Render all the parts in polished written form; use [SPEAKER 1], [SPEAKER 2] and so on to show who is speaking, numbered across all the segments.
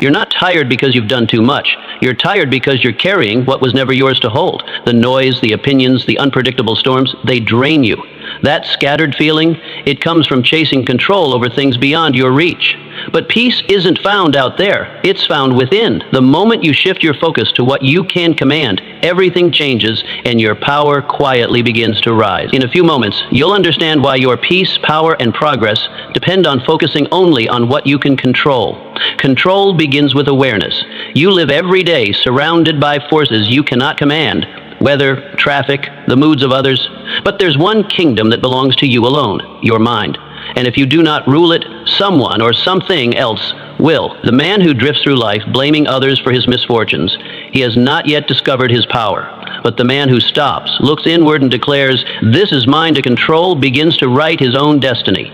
[SPEAKER 1] You're not tired because you've done too much. You're tired because you're carrying what was never yours to hold. The noise, the opinions, the unpredictable storms, they drain you. That scattered feeling, it comes from chasing control over things beyond your reach. But peace isn't found out there. It's found within. The moment you shift your focus to what you can command, everything changes and your power quietly begins to rise. In a few moments, you'll understand why your peace, power, and progress depend on focusing only on what you can control. Control begins with awareness. You live every day surrounded by forces you cannot command. Weather, traffic, the moods of others. But there's one kingdom that belongs to you alone, your mind. And if you do not rule it, someone or something else will. The man who drifts through life blaming others for his misfortunes, he has not yet discovered his power. But the man who stops, looks inward and declares, "This is mine to control," begins to write his own destiny.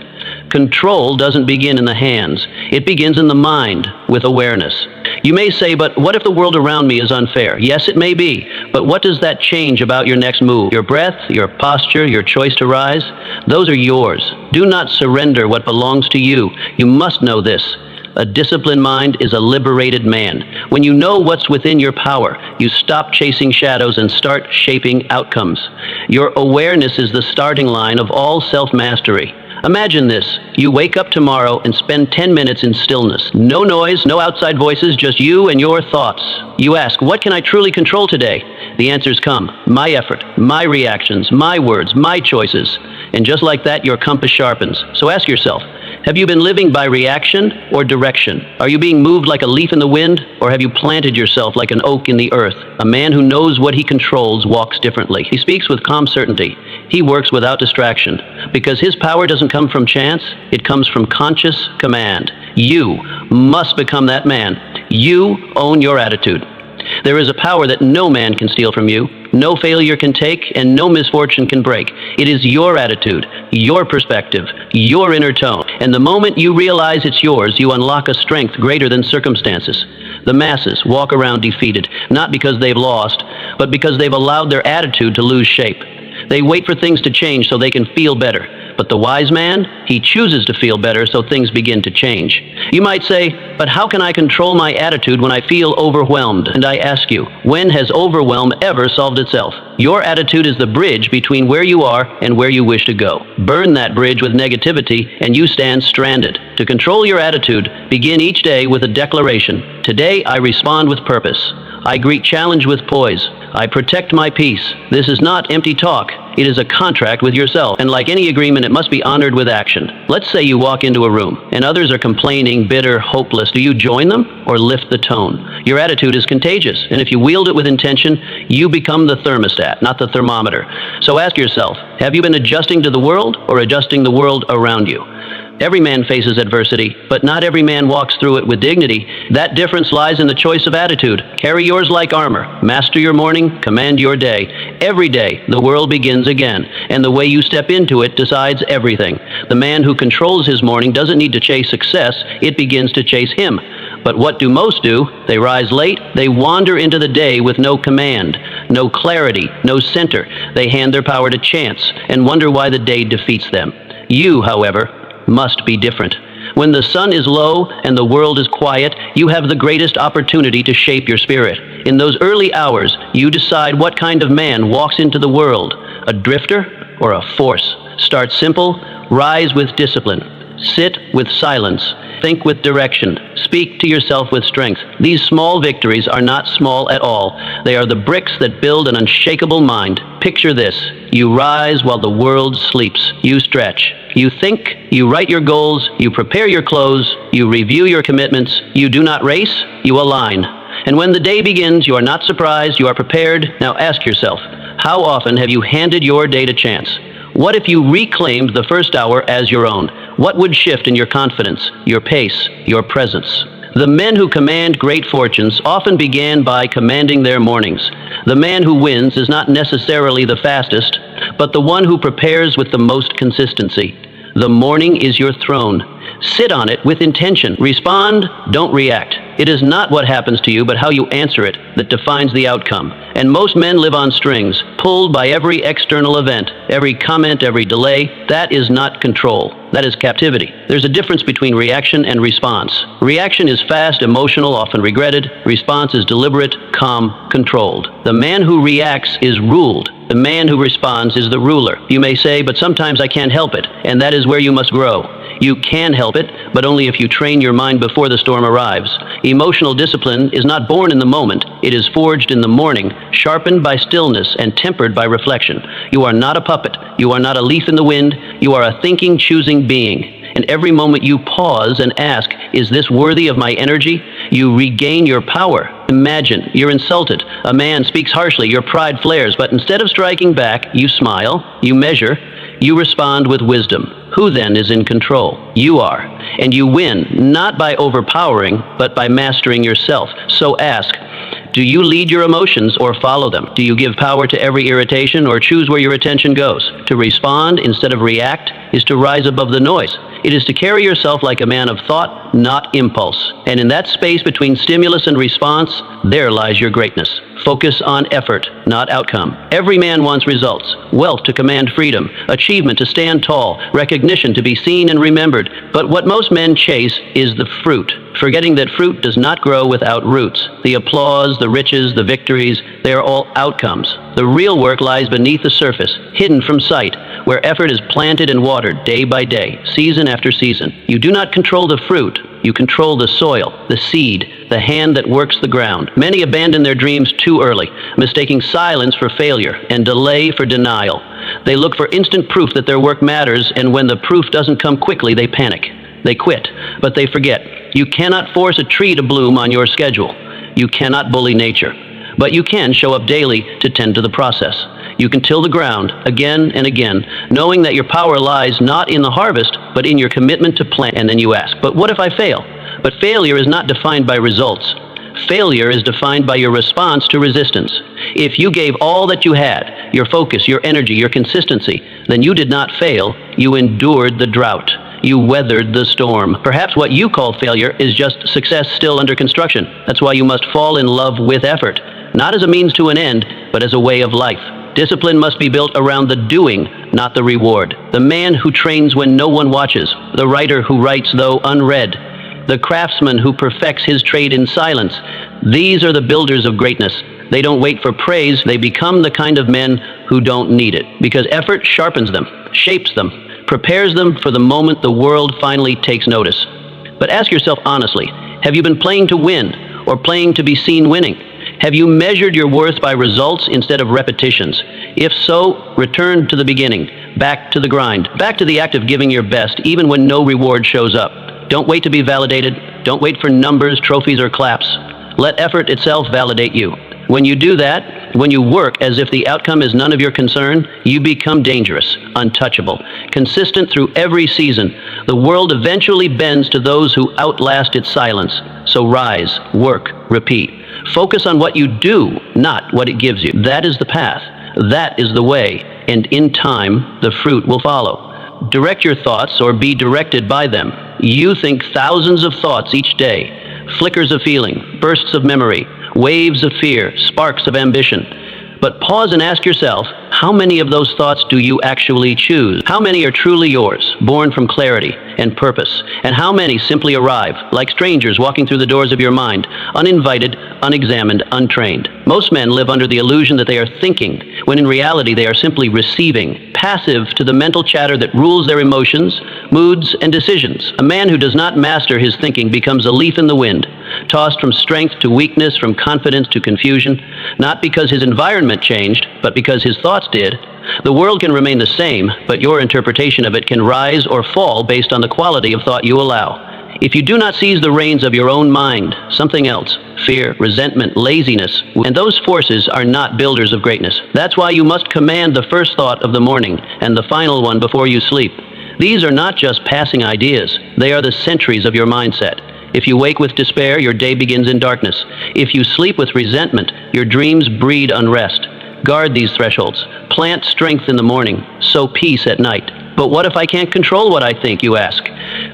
[SPEAKER 1] Control doesn't begin in the hands. It begins in the mind, with awareness. You may say, but what if the world around me is unfair? Yes, it may be. But what does that change about your next move? Your breath, your posture, your choice to rise? Those are yours. Do not surrender what belongs to you. You must know this. A disciplined mind is a liberated man. When you know what's within your power, you stop chasing shadows and start shaping outcomes. Your awareness is the starting line of all self-mastery. Imagine this. You wake up tomorrow and spend 10 minutes in stillness. No noise, no outside voices, just you and your thoughts. You ask, what can I truly control today? The answers come. My effort, my reactions, my words, my choices. And just like that, your compass sharpens. So ask yourself, have you been living by reaction or direction? Are you being moved like a leaf in the wind, or have you planted yourself like an oak in the earth? A man who knows what he controls walks differently. He speaks with calm certainty. He works without distraction, because his power doesn't come from chance, it comes from conscious command. You must become that man. You own your attitude. There is a power that no man can steal from you, no failure can take, and no misfortune can break. It is your attitude, your perspective, your inner tone. And the moment you realize it's yours, you unlock a strength greater than circumstances. The masses walk around defeated, not because they've lost, but because they've allowed their attitude to lose shape. They wait for things to change so they can feel better. But the wise man, he chooses to feel better so things begin to change. You might say, but how can I control my attitude when I feel overwhelmed? And I ask you, when has overwhelm ever solved itself? Your attitude is the bridge between where you are and where you wish to go. Burn that bridge with negativity and you stand stranded. To control your attitude, begin each day with a declaration. Today I respond with purpose. I greet challenge with poise. I protect my peace. This is not empty talk. It is a contract with yourself. And like any agreement, it must be honored with action. Let's say you walk into a room and others are complaining, bitter, hopeless. Do you join them or lift the tone? Your attitude is contagious. And if you wield it with intention, you become the thermostat, not the thermometer. So ask yourself, have you been adjusting to the world or adjusting the world around you? Every man faces adversity, but not every man walks through it with dignity. That difference lies in the choice of attitude. Carry yours like armor. Master your morning, command your day. Every day, the world begins again, and the way you step into it decides everything. The man who controls his morning doesn't need to chase success, it begins to chase him. But what do most do? They rise late, they wander into the day with no command, no clarity, no center. They hand their power to chance and wonder why the day defeats them. You, however, must be different. When the sun is low and the world is quiet, you have the greatest opportunity to shape your spirit. In those early hours, you decide what kind of man walks into the world, a drifter or a force. Start simple, rise with discipline, sit with silence, think with direction, speak to yourself with strength. These small victories are not small at all. They are the bricks that build an unshakable mind. Picture this. You rise while the world sleeps. You stretch. You think, you write your goals, you prepare your clothes, you review your commitments. You do not race, you align. And when the day begins, you are not surprised, you are prepared. Now ask yourself, how often have you handed your day to chance? What if you reclaimed the first hour as your own? What would shift in your confidence, your pace, your presence? The men who command great fortunes often began by commanding their mornings. The man who wins is not necessarily the fastest, but the one who prepares with the most consistency. The morning is your throne. Sit on it with intention. Respond, don't react. It is not what happens to you, but how you answer it that defines the outcome. And most men live on strings, pulled by every external event, every comment, every delay. That is not control. That is captivity. There's a difference between reaction and response. Reaction is fast, emotional, often regretted. Response is deliberate, calm, controlled. The man who reacts is ruled. The man who responds is the ruler. You may say, but sometimes I can't help it, and that is where you must grow. You can help it, but only if you train your mind before the storm arrives. Emotional discipline is not born in the moment. It is forged in the morning, sharpened by stillness and tempered by reflection. You are not a puppet. You are not a leaf in the wind. You are a thinking, choosing being. And every moment you pause and ask, is this worthy of my energy? You regain your power. Imagine, you're insulted. A man speaks harshly, your pride flares, but instead of striking back, you smile, you measure, you respond with wisdom. Who then is in control? You are. And you win, not by overpowering, but by mastering yourself. So ask, do you lead your emotions or follow them? Do you give power to every irritation or choose where your attention goes? To respond instead of react is to rise above the noise. It is to carry yourself like a man of thought, not impulse. And in that space between stimulus and response, there lies your greatness. Focus on effort, not outcome. Every man wants results, wealth to command freedom, achievement to stand tall, recognition to be seen and remembered. But what most men chase is the fruit, forgetting that fruit does not grow without roots. The applause, the riches, the victories, they are all outcomes. The real work lies beneath the surface, hidden from sight, where effort is planted and watered day by day, season after season. You do not control the fruit. You control the soil, the seed, the hand that works the ground. Many abandon their dreams too early, mistaking silence for failure and delay for denial. They look for instant proof that their work matters, and when the proof doesn't come quickly, they panic. They quit, but they forget. You cannot force a tree to bloom on your schedule. You cannot bully nature, but you can show up daily to tend to the process. You can till the ground again and again, knowing that your power lies not in the harvest, but in your commitment to plant. And then you ask, but what if I fail? But failure is not defined by results. Failure is defined by your response to resistance. If you gave all that you had, your focus, your energy, your consistency, then you did not fail. You endured the drought. You weathered the storm. Perhaps what you call failure is just success still under construction. That's why you must fall in love with effort, not as a means to an end, but as a way of life. Discipline must be built around the doing, not the reward. The man who trains when no one watches, the writer who writes though unread, the craftsman who perfects his trade in silence. These are the builders of greatness. They don't wait for praise. They become the kind of men who don't need it, because effort sharpens them, shapes them, prepares them for the moment the world finally takes notice. But ask yourself honestly, have you been playing to win or playing to be seen winning? Have you measured your worth by results instead of repetitions? If so, return to the beginning, back to the grind, back to the act of giving your best, even when no reward shows up. Don't wait to be validated. Don't wait for numbers, trophies, or claps. Let effort itself validate you. When you do that, when you work as if the outcome is none of your concern, you become dangerous, untouchable, consistent through every season. The world eventually bends to those who outlast its silence. So rise, work, repeat. Focus on what you do, not what it gives you. That is the path. That is the way. And in time, the fruit will follow. Direct your thoughts or be directed by them. You think thousands of thoughts each day, flickers of feeling, bursts of memory, waves of fear, sparks of ambition. But pause and ask yourself, how many of those thoughts do you actually choose? How many are truly yours, born from clarity and purpose? And how many simply arrive, like strangers walking through the doors of your mind, uninvited, unexamined, untrained? Most men live under the illusion that they are thinking, when in reality they are simply receiving, passive to the mental chatter that rules their emotions, moods, and decisions. A man who does not master his thinking becomes a leaf in the wind, tossed from strength to weakness, from confidence to confusion, not because his environment changed, but because his thoughts did. The world can remain the same, but your interpretation of it can rise or fall based on the quality of thought you allow. If you do not seize the reins of your own mind, something else, fear, resentment, laziness, and those forces are not builders of greatness. That's why you must command the first thought of the morning and the final one before you sleep. These are not just passing ideas. They are the sentries of your mindset. If you wake with despair, your day begins in darkness. If you sleep with resentment, your dreams breed unrest. Guard these thresholds. Plant strength in the morning. Sow peace at night. But what if I can't control what I think, you ask?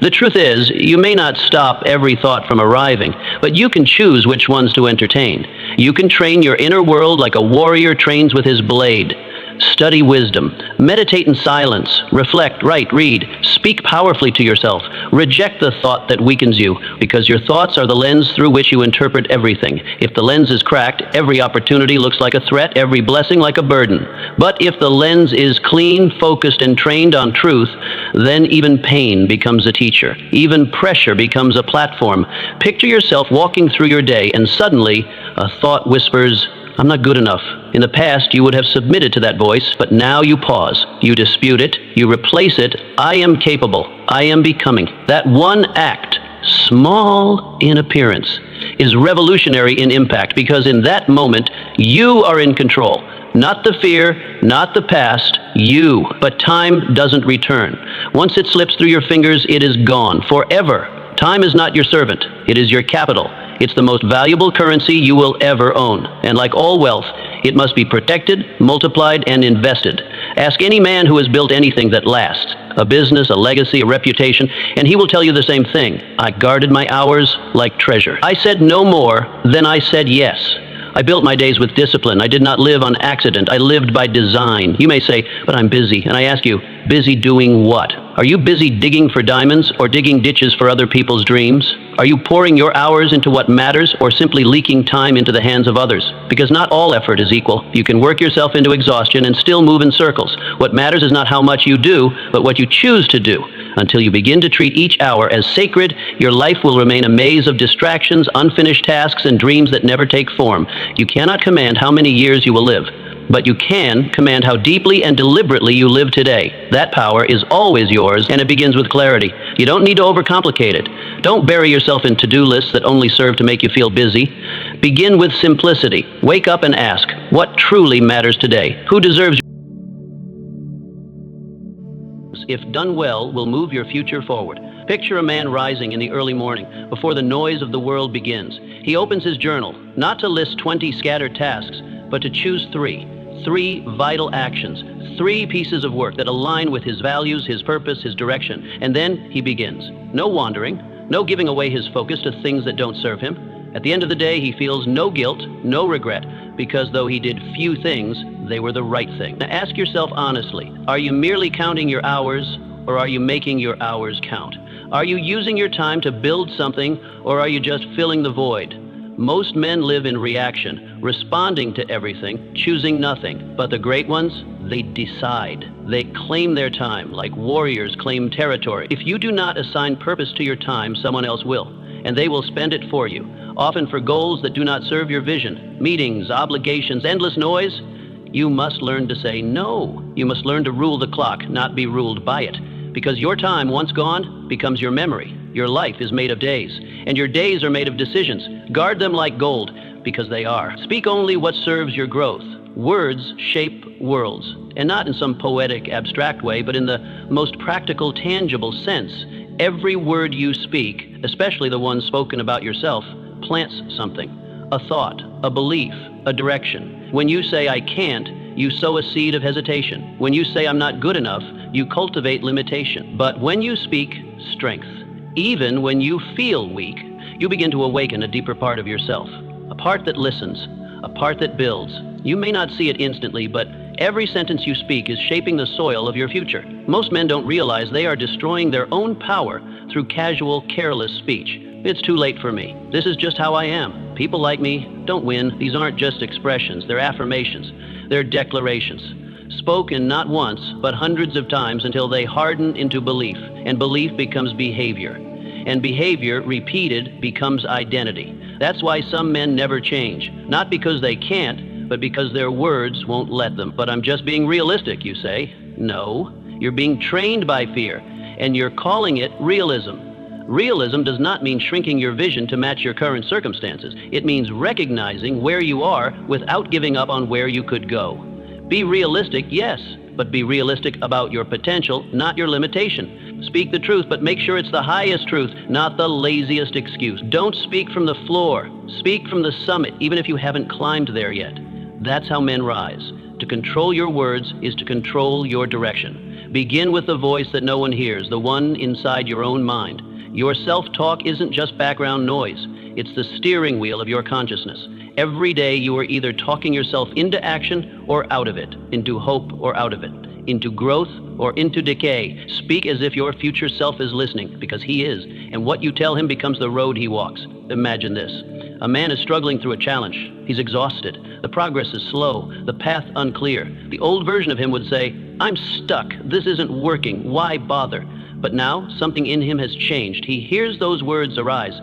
[SPEAKER 1] The truth is, you may not stop every thought from arriving, but you can choose which ones to entertain. You can train your inner world like a warrior trains with his blade. Study wisdom. Meditate in silence. Reflect, write, read. Speak powerfully to yourself. Reject the thought that weakens you, because your thoughts are the lens through which you interpret everything. If the lens is cracked, every opportunity looks like a threat, every blessing like a burden. But if the lens is clean, focused, and trained on truth, then even pain becomes a teacher. Even pressure becomes a platform. Picture yourself walking through your day, and suddenly a thought whispers, "I'm not good enough." In the past, you would have submitted to that voice, but now you pause. You dispute it. You replace it. "I am capable. I am becoming." That one act, small in appearance, is revolutionary in impact, because in that moment, you are in control. Not the fear, not the past, you. But time doesn't return. Once it slips through your fingers, it is gone forever. Time is not your servant. It is your capital. It's the most valuable currency you will ever own. And like all wealth, it must be protected, multiplied, and invested. Ask any man who has built anything that lasts, a business, a legacy, a reputation, and he will tell you the same thing. I guarded my hours like treasure. I said no more than I said yes. I built my days with discipline. I did not live on accident. I lived by design. You may say, "But I'm busy." And I ask you, busy doing what? Are you busy digging for diamonds or digging ditches for other people's dreams? Are you pouring your hours into what matters or simply leaking time into the hands of others? Because not all effort is equal. You can work yourself into exhaustion and still move in circles. What matters is not how much you do, but what you choose to do. Until you begin to treat each hour as sacred, your life will remain a maze of distractions, unfinished tasks, and dreams that never take form. You cannot command how many years you will live, but you can command how deeply and deliberately you live today. That power is always yours, and it begins with clarity. You don't need to overcomplicate it. Don't bury yourself in to-do lists that only serve to make you feel busy. Begin with simplicity. Wake up and ask, what truly matters today? Who deserves if done well, will move your future forward. Picture a man rising in the early morning, before the noise of the world begins. He opens his journal, not to list 20 scattered tasks, but to choose three vital actions, 3 pieces of work that align with his values, his purpose, his direction. And then he begins. No wandering, no giving away his focus to things that don't serve him. At the end of the day, he feels no guilt, no regret, because though he did few things, they were the right thing. Now ask yourself honestly, are you merely counting your hours, or are you making your hours count? Are you using your time to build something, or are you just filling the void? Most men live in reaction, responding to everything, choosing nothing. But the great ones, they decide. They claim their time, like warriors claim territory. If you do not assign purpose to your time, someone else will, and they will spend it for you, often for goals that do not serve your vision. Meetings, obligations, endless noise. You must learn to say no. You must learn to rule the clock, not be ruled by it. Because your time, once gone, becomes your memory. Your life is made of days, and your days are made of decisions. Guard them like gold, because they are. Speak only what serves your growth. Words shape worlds, and not in some poetic, abstract way, but in the most practical, tangible sense. Every word you speak, especially the ones spoken about yourself, plants something. A thought, a belief, a direction. When you say, "I can't," you sow a seed of hesitation. When you say, "I'm not good enough," you cultivate limitation. But when you speak, strength. Even when you feel weak, you begin to awaken a deeper part of yourself. A part that listens, a part that builds. You may not see it instantly, but every sentence you speak is shaping the soil of your future. Most men don't realize they are destroying their own power through casual, careless speech. It's too late for me. This is just how I am. People like me don't win. These aren't just expressions. They're affirmations. They're declarations. Spoken not once, but hundreds of times until they harden into belief. And belief becomes behavior. And behavior, repeated, becomes identity. That's why some men never change. Not because they can't, but because their words won't let them. But I'm just being realistic, you say. No, you're being trained by fear, and you're calling it realism. Realism does not mean shrinking your vision to match your current circumstances. It means recognizing where you are without giving up on where you could go. Be realistic, yes, but be realistic about your potential, not your limitation. Speak the truth, but make sure it's the highest truth, not the laziest excuse. Don't speak from the floor. Speak from the summit, even if you haven't climbed there yet. That's how men rise. To control your words is to control your direction. Begin with the voice that no one hears, the one inside your own mind. Your self-talk isn't just background noise. It's the steering wheel of your consciousness. Every day you are either talking yourself into action or out of it, into hope or out of it, into growth or into decay. Speak as if your future self is listening, because he is, and what you tell him becomes the road he walks. Imagine this. A man is struggling through a challenge. He's exhausted. The progress is slow, the path unclear. The old version of him would say, "I'm stuck. This isn't working. Why bother?" But now something in him has changed. He hears those words arise,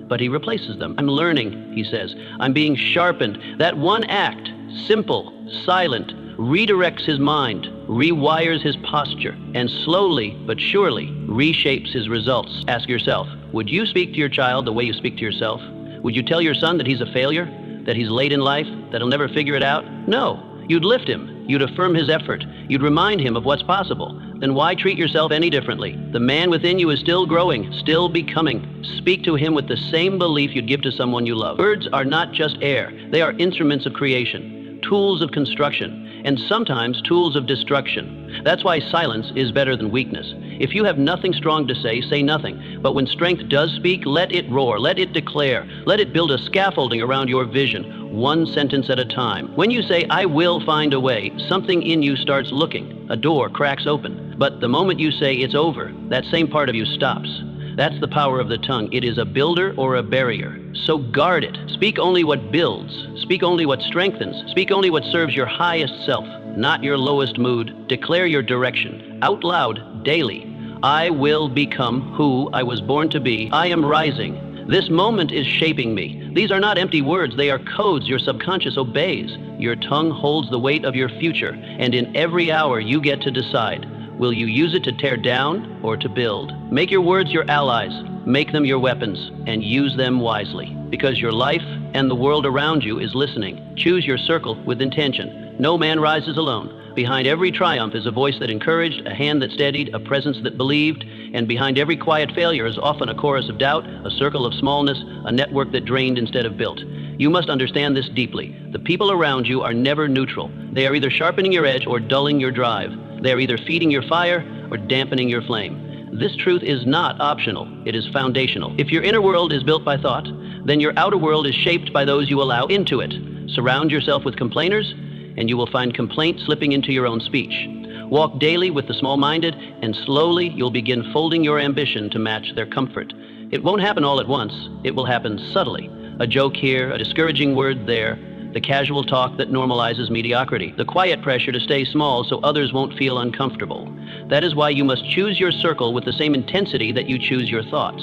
[SPEAKER 1] but he replaces them. "I'm learning," he says. "I'm being sharpened." That one act, simple, silent, redirects his mind, rewires his posture, and slowly but surely reshapes his results. Ask yourself, would you speak to your child the way you speak to yourself? Would you tell your son that he's a failure, that he's late in life, that he'll never figure it out? No. You'd lift him. You'd affirm his effort. You'd remind him of what's possible. Then why treat yourself any differently? The man within you is still growing, still becoming. Speak to him with the same belief you'd give to someone you love. Words are not just air. They are instruments of creation, tools of construction, and sometimes tools of destruction. That's why silence is better than weakness. If you have nothing strong to say nothing. But when strength does speak, let it roar, let it declare, let it build a scaffolding around your vision, one sentence at a time. When you say, "I will find a way," something in you starts looking. A door cracks open. But the moment you say it's over, that same part of you stops. That's the power of the tongue. It is a builder or a barrier. So guard it. Speak only what builds. Speak only what strengthens. Speak only what serves your highest self, not your lowest mood. Declare your direction out loud daily. I will become who I was born to be. I am rising. This moment is shaping me. These are not empty words. They are codes your subconscious obeys. Your tongue holds the weight of your future, and in every hour you get to decide. Will you use it to tear down or to build? Make your words your allies. Make them your weapons, and use them wisely. Because your life and the world around you is listening. Choose your circle with intention. No man rises alone. Behind every triumph is a voice that encouraged, a hand that steadied, a presence that believed, and behind every quiet failure is often a chorus of doubt, a circle of smallness, a network that drained instead of built. You must understand this deeply. The people around you are never neutral. They are either sharpening your edge or dulling your drive. They are either feeding your fire or dampening your flame. This truth is not optional. It is foundational. If your inner world is built by thought, then your outer world is shaped by those you allow into it. Surround yourself with complainers, and you will find complaint slipping into your own speech. Walk daily with the small-minded, and slowly you'll begin folding your ambition to match their comfort. It won't happen all at once. It will happen subtly. A joke here, a discouraging word there, the casual talk that normalizes mediocrity, the quiet pressure to stay small so others won't feel uncomfortable. That is why you must choose your circle with the same intensity that you choose your thoughts.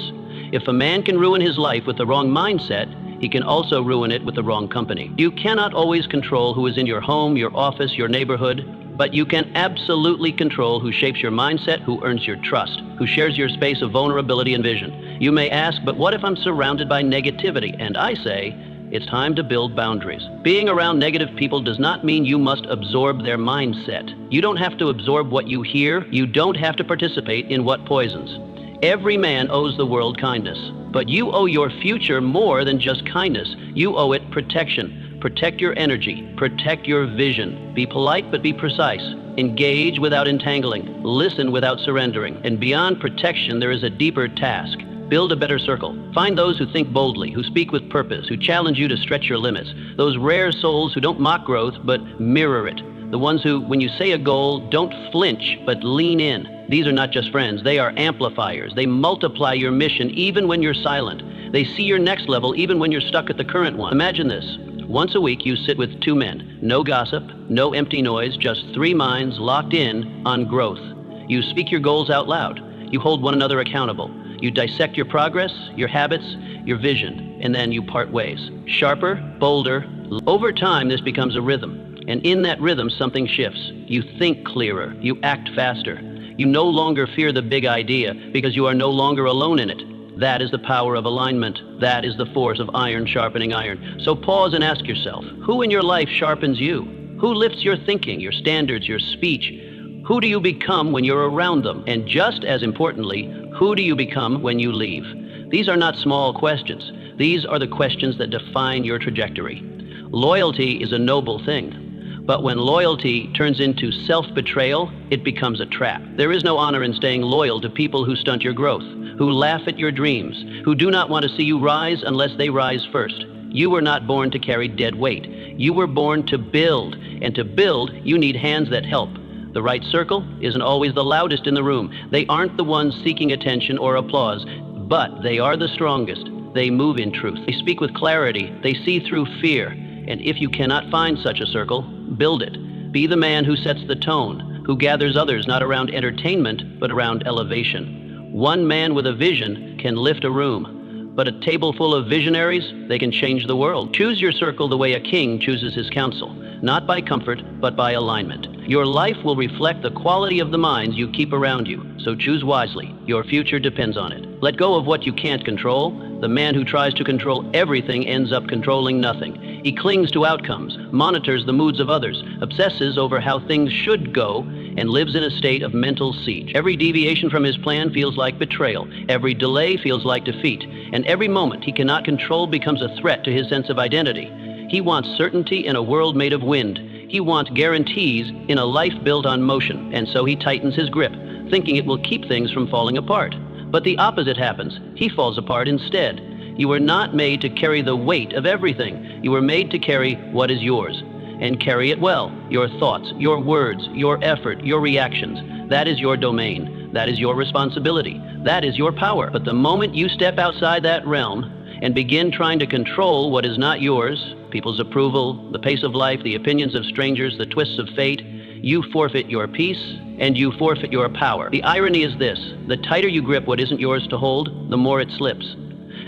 [SPEAKER 1] If a man can ruin his life with the wrong mindset, he can also ruin it with the wrong company. You cannot always control who is in your home, your office, your neighborhood, but you can absolutely control who shapes your mindset, who earns your trust, who shares your space of vulnerability and vision. You may ask, but what if I'm surrounded by negativity? And I say, it's time to build boundaries. Being around negative people does not mean you must absorb their mindset. You don't have to absorb what you hear. You don't have to participate in what poisons. Every man owes the world kindness, but you owe your future more than just kindness. You owe it protection. Protect your energy. Protect your vision. Be polite, but be precise. Engage without entangling. Listen without surrendering. And beyond protection, there is a deeper task. Build a better circle. Find those who think boldly, who speak with purpose, who challenge you to stretch your limits. Those rare souls who don't mock growth, but mirror it. The ones who, when you say a goal, don't flinch, but lean in. These are not just friends. They are amplifiers. They multiply your mission even when you're silent. They see your next level even when you're stuck at the current one. Imagine this. Once a week, you sit with two men. No gossip, no empty noise, just three minds locked in on growth. You speak your goals out loud. You hold one another accountable. You dissect your progress, your habits, your vision, and then you part ways. Sharper, bolder. Over time, this becomes a rhythm. And in that rhythm, something shifts. You think clearer. You act faster. You no longer fear the big idea because you are no longer alone in it. That is the power of alignment. That is the force of iron sharpening iron. So pause and ask yourself, who in your life sharpens you? Who lifts your thinking, your standards, your speech? Who do you become when you're around them? And just as importantly, who do you become when you leave? These are not small questions. These are the questions that define your trajectory. Loyalty is a noble thing. But when loyalty turns into self-betrayal, it becomes a trap. There is no honor in staying loyal to people who stunt your growth, who laugh at your dreams, who do not want to see you rise unless they rise first. You were not born to carry dead weight. You were born to build, and to build, you need hands that help. The right circle isn't always the loudest in the room. They aren't the ones seeking attention or applause, but they are the strongest. They move in truth. They speak with clarity. They see through fear. And if you cannot find such a circle, build it. Be the man who sets the tone, who gathers others not around entertainment, but around elevation. One man with a vision can lift a room, but a table full of visionaries, they can change the world. Choose your circle the way a king chooses his counsel, not by comfort, but by alignment. Your life will reflect the quality of the minds you keep around you, so choose wisely. Your future depends on it. Let go of what you can't control. The man who tries to control everything ends up controlling nothing. He clings to outcomes, monitors the moods of others, obsesses over how things should go, and lives in a state of mental siege. Every deviation from his plan feels like betrayal. Every delay feels like defeat. And every moment he cannot control becomes a threat to his sense of identity. He wants certainty in a world made of wind. He wants guarantees in a life built on motion, and so he tightens his grip, thinking it will keep things from falling apart. But the opposite happens. He falls apart instead. You were not made to carry the weight of everything. You were made to carry what is yours, and carry it well. Your thoughts, your words, your effort, your reactions. That is your domain. That is your responsibility. That is your power. But the moment you step outside that realm and begin trying to control what is not yours, people's approval, the pace of life, the opinions of strangers, the twists of fate, you forfeit your peace and you forfeit your power. The irony is this: the tighter you grip what isn't yours to hold, the more it slips.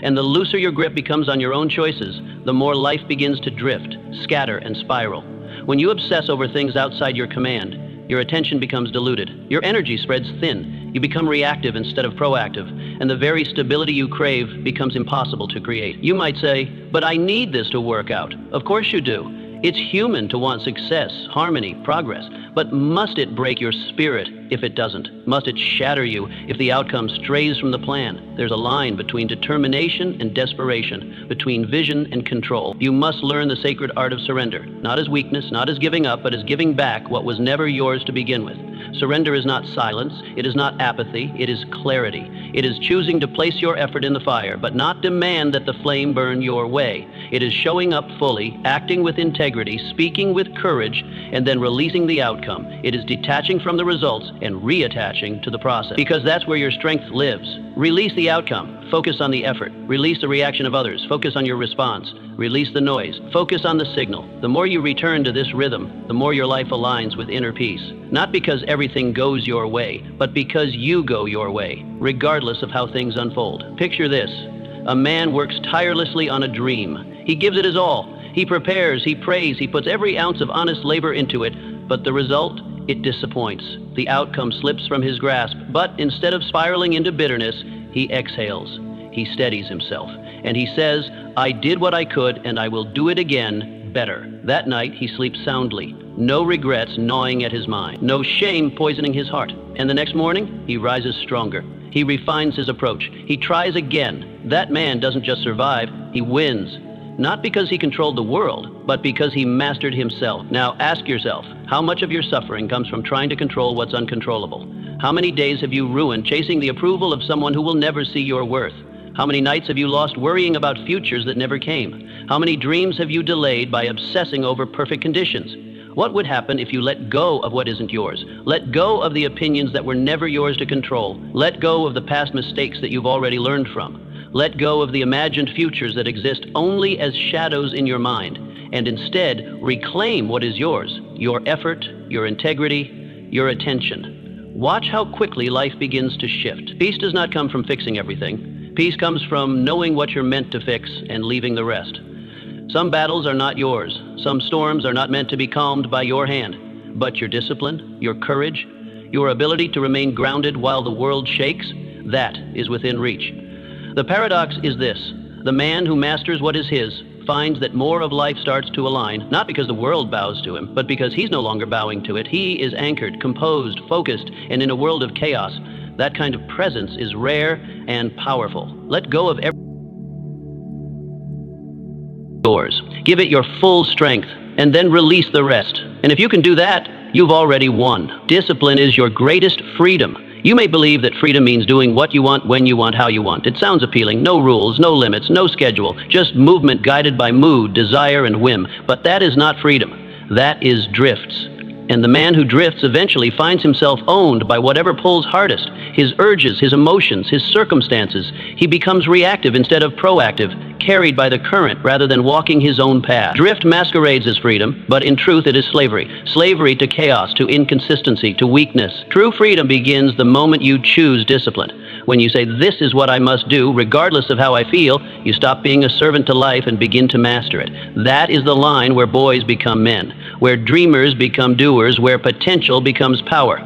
[SPEAKER 1] And the looser your grip becomes on your own choices, the more life begins to drift, scatter, and spiral. When you obsess over things outside your command, your attention becomes diluted. Your energy spreads thin. You become reactive instead of proactive, and the very stability you crave becomes impossible to create. You might say, but I need this to work out. Of course you do. It's human to want success, harmony, progress, but must it break your spirit if it doesn't? Must it shatter you if the outcome strays from the plan? There's a line between determination and desperation, between vision and control. You must learn the sacred art of surrender, not as weakness, not as giving up, but as giving back what was never yours to begin with. Surrender is not silence, it is not apathy, it is clarity. It is choosing to place your effort in the fire, but not demand that the flame burn your way. It is showing up fully, acting with integrity, speaking with courage, and then releasing the outcome. It is detaching from the results and reattaching to the process, because that's where your strength lives. Release the outcome, focus on the effort. Release the reaction of others, focus on your response. Release the noise, focus on the signal. The more you return to this rhythm, the more your life aligns with inner peace. Not because everything goes your way, but because you go your way, regardless of how things unfold. Picture this: a man works tirelessly on a dream. He gives it his all. He prepares, he prays, he puts every ounce of honest labor into it, but the result? It disappoints. The outcome slips from his grasp, but instead of spiraling into bitterness, he exhales. He steadies himself, and he says, I did what I could, and I will do it again better. That night, he sleeps soundly. No regrets gnawing at his mind. No shame poisoning his heart. And the next morning, he rises stronger. He refines his approach. He tries again. That man doesn't just survive, he wins. Not because he controlled the world, but because he mastered himself. Now ask yourself, how much of your suffering comes from trying to control what's uncontrollable? How many days have you ruined chasing the approval of someone who will never see your worth? How many nights have you lost worrying about futures that never came? How many dreams have you delayed by obsessing over perfect conditions? What would happen if you let go of what isn't yours? Let go of the opinions that were never yours to control. Let go of the past mistakes that you've already learned from. Let go of the imagined futures that exist only as shadows in your mind, and instead reclaim what is yours: your effort, your integrity, your attention. Watch how quickly life begins to shift. Peace does not come from fixing everything. Peace comes from knowing what you're meant to fix and leaving the rest. Some battles are not yours. Some storms are not meant to be calmed by your hand, but your discipline, your courage, your ability to remain grounded while the world shakes, that is within reach. The paradox is this: the man who masters what is his finds that more of life starts to align, not because the world bows to him, but because he's no longer bowing to it. He is anchored, composed, focused, and in a world of chaos, that kind of presence is rare and powerful. Let go of every yours. Give it your full strength. and then release the rest. And if you can do that, you've already won. Discipline is your greatest freedom. You may believe that freedom means doing what you want, when you want, how you want. It sounds appealing. No rules, no limits, no schedule, just movement guided by mood, desire, and whim. But that is not freedom. That is drifts. And the man who drifts eventually finds himself owned by whatever pulls hardest, his urges, his emotions, his circumstances. He becomes reactive instead of proactive, carried by the current rather than walking his own path. Drift masquerades as freedom, but in truth it is slavery. Slavery to chaos, to inconsistency, to weakness. True freedom begins the moment you choose discipline. When you say, this is what I must do, regardless of how I feel, you stop being a servant to life and begin to master it. That is the line where boys become men, where dreamers become doers, where potential becomes power.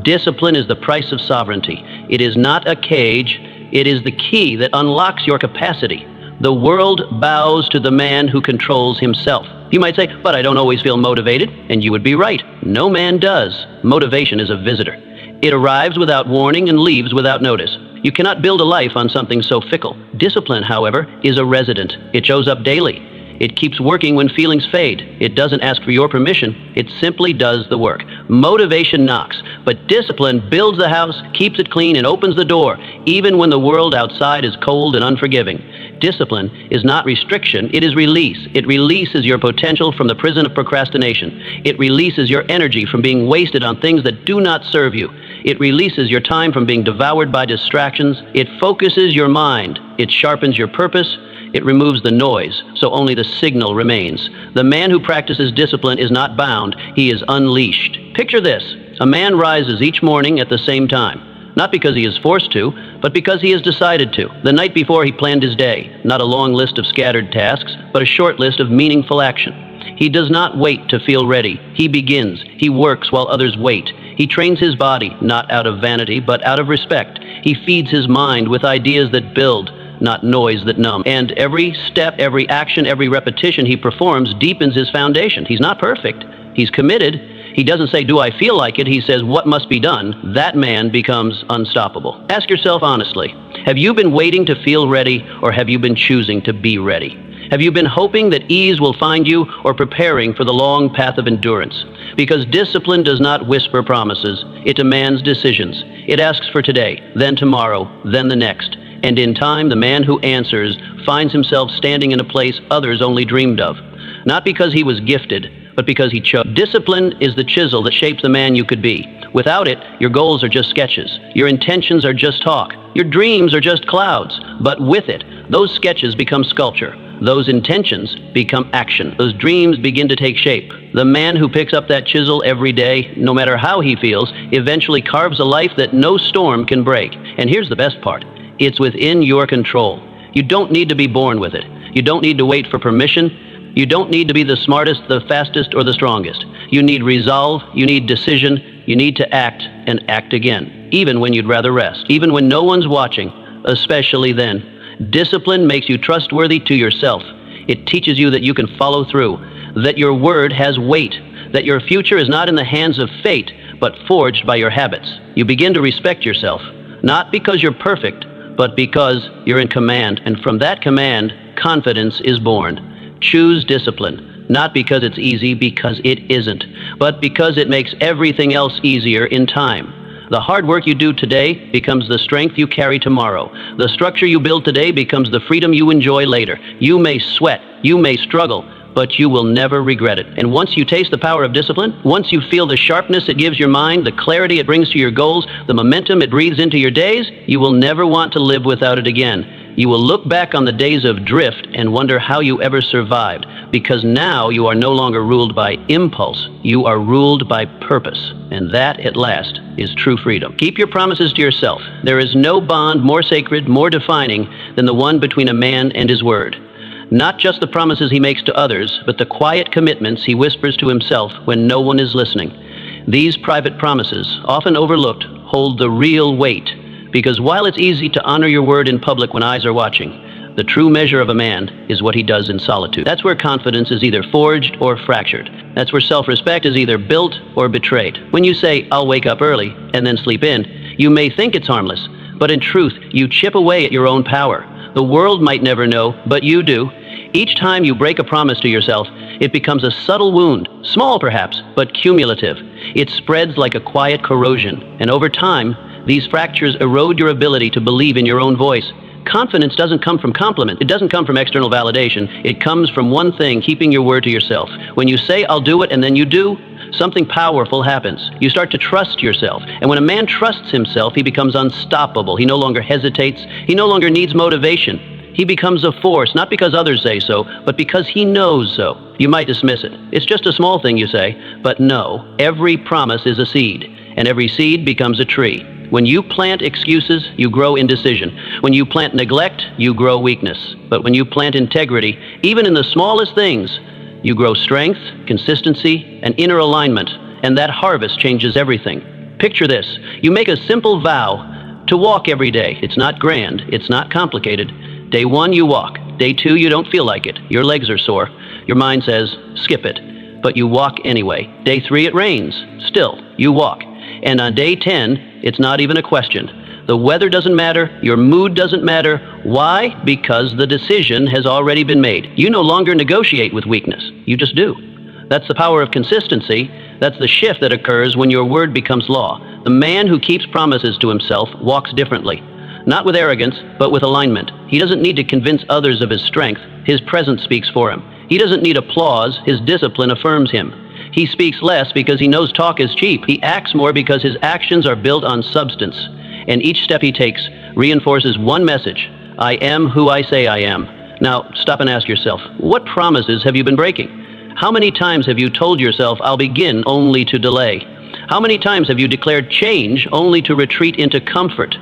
[SPEAKER 1] Discipline is the price of sovereignty. It is not a cage. It is the key that unlocks your capacity. The world bows to the man who controls himself. You might say, but I don't always feel motivated, and you would be right. No man does. Motivation is a visitor. It arrives without warning and leaves without notice. You cannot build a life on something so fickle. Discipline, however, is a resident. It shows up daily. It keeps working when feelings fade. It doesn't ask for your permission. It simply does the work. Motivation knocks, but discipline builds the house, keeps it clean, and opens the door, even when the world outside is cold and unforgiving. Discipline is not restriction, it is release. It releases your potential from the prison of procrastination. It releases your energy from being wasted on things that do not serve you. It releases your time from being devoured by distractions. It focuses your mind. It sharpens your purpose. It removes the noise, so only the signal remains. The man who practices discipline is not bound, he is unleashed. Picture this: a man rises each morning at the same time, not because he is forced to, but because he has decided to. The night before he planned his day, not a long list of scattered tasks, but a short list of meaningful action. He does not wait to feel ready. He begins. He works while others wait. He trains his body, not out of vanity, but out of respect. He feeds his mind with ideas that build, not noise that numb. And every step, every action, every repetition he performs deepens his foundation. He's not perfect. He's committed. He doesn't say, do I feel like it? He says, what must be done? That man becomes unstoppable. Ask yourself honestly, have you been waiting to feel ready, or have you been choosing to be ready? Have you been hoping that ease will find you, or preparing for the long path of endurance? Because discipline does not whisper promises. It demands decisions. It asks for today, then tomorrow, then the next. And in time, the man who answers finds himself standing in a place others only dreamed of. Not because he was gifted, but because he chose. Discipline is the chisel that shapes the man you could be. Without it, your goals are just sketches. Your intentions are just talk. Your dreams are just clouds. But with it, those sketches become sculpture. Those intentions become action. Those dreams begin to take shape. The man who picks up that chisel every day, no matter how he feels, eventually carves a life that no storm can break. And here's the best part. It's within your control. You don't need to be born with it. You don't need to wait for permission. You don't need to be the smartest, the fastest, or the strongest. You need resolve. You need decision. You need to act and act again, even when you'd rather rest, even when no one's watching, especially then. Discipline makes you trustworthy to yourself. It teaches you that you can follow through, that your word has weight, that your future is not in the hands of fate, but forged by your habits. You begin to respect yourself, not because you're perfect, but because you're in command. And from that command, confidence is born. Choose discipline, not because it's easy, because it isn't, but because it makes everything else easier in time. The hard work you do today becomes the strength you carry tomorrow. The structure you build today becomes the freedom you enjoy later. You may sweat, you may struggle, but you will never regret it. And once you taste the power of discipline, once you feel the sharpness it gives your mind, the clarity it brings to your goals, the momentum it breathes into your days, you will never want to live without it again. You will look back on the days of drift and wonder how you ever survived, because now you are no longer ruled by impulse, you are ruled by purpose. And that, at last, is true freedom. Keep your promises to yourself. There is no bond more sacred, more defining than the one between a man and his word. Not just the promises he makes to others, but the quiet commitments he whispers to himself when no one is listening. These private promises, often overlooked, hold the real weight. Because while it's easy to honor your word in public when eyes are watching, the true measure of a man is what he does in solitude. That's where confidence is either forged or fractured. That's where self-respect is either built or betrayed. When you say, I'll wake up early, and then sleep in, you may think it's harmless, but in truth, you chip away at your own power. The world might never know, but you do. Each time you break a promise to yourself, it becomes a subtle wound, small perhaps, but cumulative. It spreads like a quiet corrosion, and over time, these fractures erode your ability to believe in your own voice. Confidence doesn't come from compliment. It doesn't come from external validation. It comes from one thing, keeping your word to yourself. When you say, I'll do it, and then you do, something powerful happens. You start to trust yourself. And when a man trusts himself, he becomes unstoppable. He no longer hesitates. He no longer needs motivation. He becomes a force, not because others say so, but because he knows so. You might dismiss it. It's just a small thing, you say. But no, every promise is a seed, and every seed becomes a tree. When you plant excuses, you grow indecision. When you plant neglect, you grow weakness. But when you plant integrity, even in the smallest things, you grow strength, consistency, and inner alignment. And that harvest changes everything. Picture this. You make a simple vow to walk every day. It's not grand. It's not complicated. Day 1, you walk. Day 2, you don't feel like it. Your legs are sore. Your mind says, skip it. But you walk anyway. Day 3, it rains. Still, you walk. And on day 10, it's not even a question. The weather doesn't matter. Your mood doesn't matter. Why? Because the decision has already been made. You no longer negotiate with weakness. You just do. That's the power of consistency. That's the shift that occurs when your word becomes law. The man who keeps promises to himself walks differently. Not with arrogance, but with alignment. He doesn't need to convince others of his strength. His presence speaks for him. He doesn't need applause. His discipline affirms him. He speaks less because he knows talk is cheap. He acts more because his actions are built on substance. And each step he takes reinforces one message: I am who I say I am. Now, stop and ask yourself, what promises have you been breaking? How many times have you told yourself, I'll begin, only to delay? How many times have you declared change only to retreat into comfort?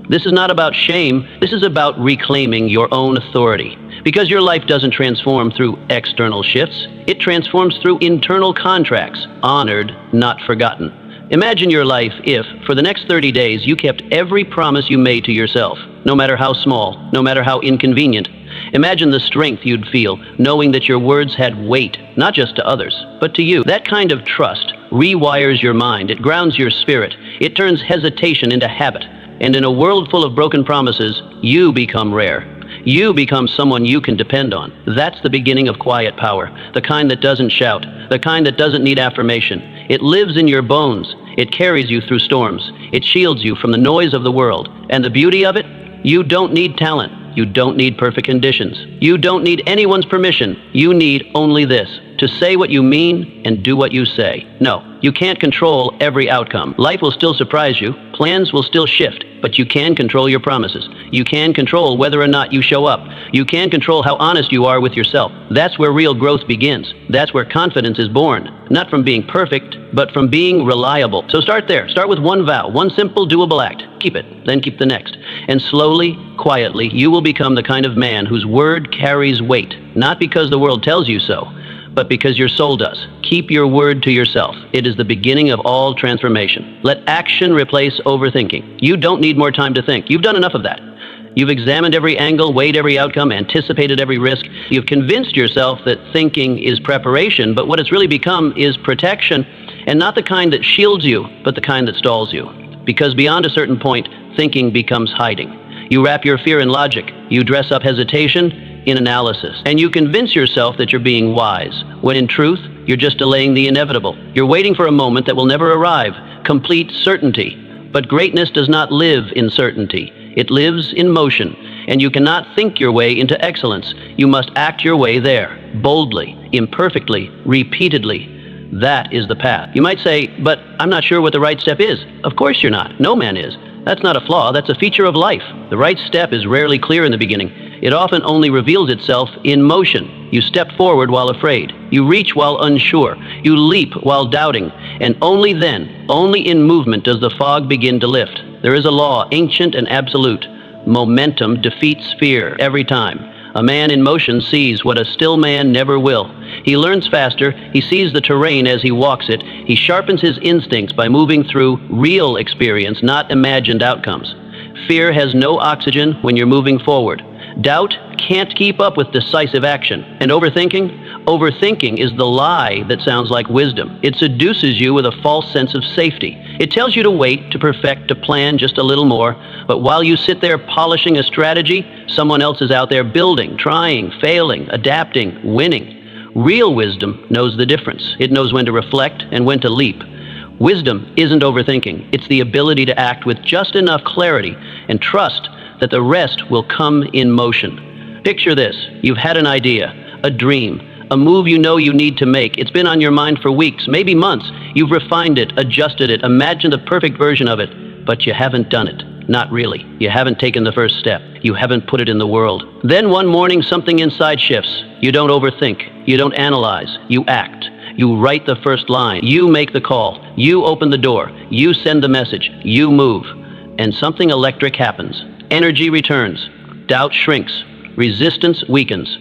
[SPEAKER 1] This is not about shame. This is about reclaiming your own authority. Because your life doesn't transform through external shifts. It transforms through internal contracts, honored, not forgotten. Imagine your life if, for the next 30 days, you kept every promise you made to yourself, no matter how small, no matter how inconvenient. Imagine the strength you'd feel, knowing that your words had weight, not just to others, but to you. That kind of trust rewires your mind. It grounds your spirit. It turns hesitation into habit. And in a world full of broken promises, you become rare. You become someone you can depend on. That's the beginning of quiet power, the kind that doesn't shout, the kind that doesn't need affirmation. It lives in your bones. It carries you through storms. It shields you from the noise of the world. And the beauty of it? You don't need talent. You don't need perfect conditions. You don't need anyone's permission. You need only this: to say what you mean and do what you say. No, you can't control every outcome. Life will still surprise you. Plans will still shift, but you can control your promises. You can control whether or not you show up. You can control how honest you are with yourself. That's where real growth begins. That's where confidence is born. Not from being perfect, but from being reliable. So start there. Start with one vow, one simple doable act. Keep it, then keep the next. And slowly, quietly, you will become the kind of man whose word carries weight. Not because the world tells you so, but because your soul does. Keep your word to yourself. It is the beginning of all transformation. Let action replace overthinking. You don't need more time to think. You've done enough of that. You've examined every angle, weighed every outcome, anticipated every risk. You've convinced yourself that thinking is preparation, but what it's really become is protection, and not the kind that shields you, but the kind that stalls you. Because beyond a certain point, thinking becomes hiding. You wrap your fear in logic. You dress up hesitation in analysis. And you convince yourself that you're being wise, when in truth, you're just delaying the inevitable. You're waiting for a moment that will never arrive, complete certainty. But greatness does not live in certainty. It lives in motion. And you cannot think your way into excellence. You must act your way there, boldly, imperfectly, repeatedly. That is the path. You might say, but I'm not sure what the right step is. Of course you're not. No man is. That's not a flaw. That's a feature of life. The right step is rarely clear in the beginning. It often only reveals itself in motion. You step forward while afraid. You reach while unsure. You leap while doubting. And only then, only in movement, does the fog begin to lift. There is a law, ancient and absolute. Momentum defeats fear every time. A man in motion sees what a still man never will. He learns faster. He sees the terrain as he walks it. He sharpens his instincts by moving through real experience, not imagined outcomes. Fear has no oxygen when you're moving forward. Doubt can't keep up with decisive action. And overthinking? Overthinking is the lie that sounds like wisdom. It seduces you with a false sense of safety. It tells you to wait, to perfect, to plan just a little more. But while you sit there polishing a strategy, someone else is out there building, trying, failing, adapting, winning. Real wisdom knows the difference. It knows when to reflect and when to leap. Wisdom isn't overthinking. It's the ability to act with just enough clarity and trust that the rest will come in motion. Picture this. You've had an idea, a dream, a move you know you need to make. It's been on your mind for weeks, maybe months. You've refined it, adjusted it, imagined the perfect version of it, but you haven't done it. Not really. You haven't taken the first step. You haven't put it in the world. Then one morning, something inside shifts. You don't overthink. You don't analyze. You act. You write the first line. You make the call. You open the door. You send the message. You move. And something electric happens. Energy returns. Doubt shrinks. Resistance weakens.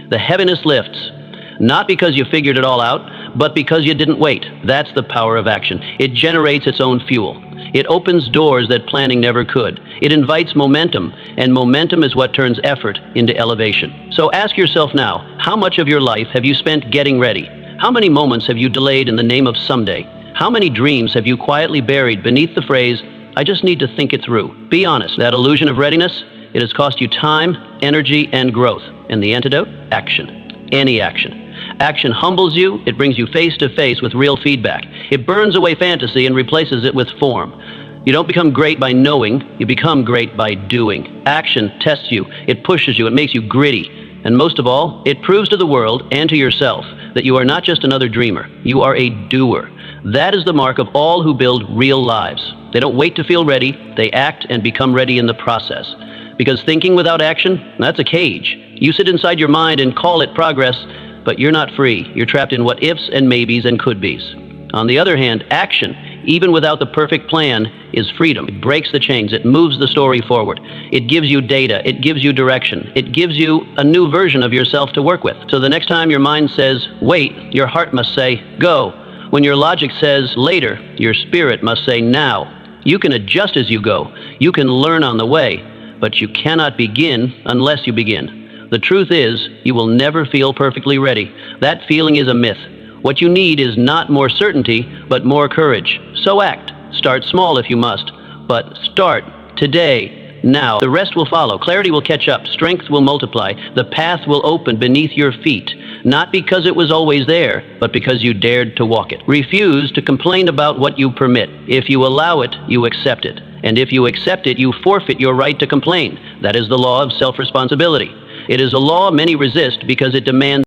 [SPEAKER 1] The heaviness lifts. Not because you figured it all out, but because you didn't wait. That's the power of action. It generates its own fuel. It opens doors that planning never could. It invites momentum, and momentum is what turns effort into elevation. So ask yourself now, how much of your life have you spent getting ready? How many moments have you delayed in the name of someday? How many dreams have you quietly buried beneath the phrase, I just need to think it through? Be honest, that illusion of readiness, it has cost you time, energy, and growth. And the antidote? Action. Any action. Action humbles you. It brings you face to face with real feedback. It burns away fantasy and replaces it with form. You don't become great by knowing. You become great by doing. Action tests you. It pushes you. It makes you gritty. And most of all, it proves to the world and to yourself that you are not just another dreamer. You are a doer. That is the mark of all who build real lives. They don't wait to feel ready. They act and become ready in the process. Because thinking without action, that's a cage. You sit inside your mind and call it progress, but you're not free. You're trapped in what ifs and maybes and could-bes. On the other hand, action, even without the perfect plan, is freedom. It breaks the chains. It moves the story forward. It gives you data. It gives you direction. It gives you a new version of yourself to work with. So the next time your mind says, wait, your heart must say, go. When your logic says, later, your spirit must say, now. You can adjust as you go. You can learn on the way, but you cannot begin unless you begin. The truth is, you will never feel perfectly ready. That feeling is a myth. What you need is not more certainty, but more courage. So act. Start small if you must, but start today, now. The rest will follow. Clarity will catch up. Strength will multiply. The path will open beneath your feet, not because it was always there, but because you dared to walk it. Refuse to complain about what you permit. If you allow it, you accept it. And if you accept it, you forfeit your right to complain. That is the law of self-responsibility. It is a law many resist because it demands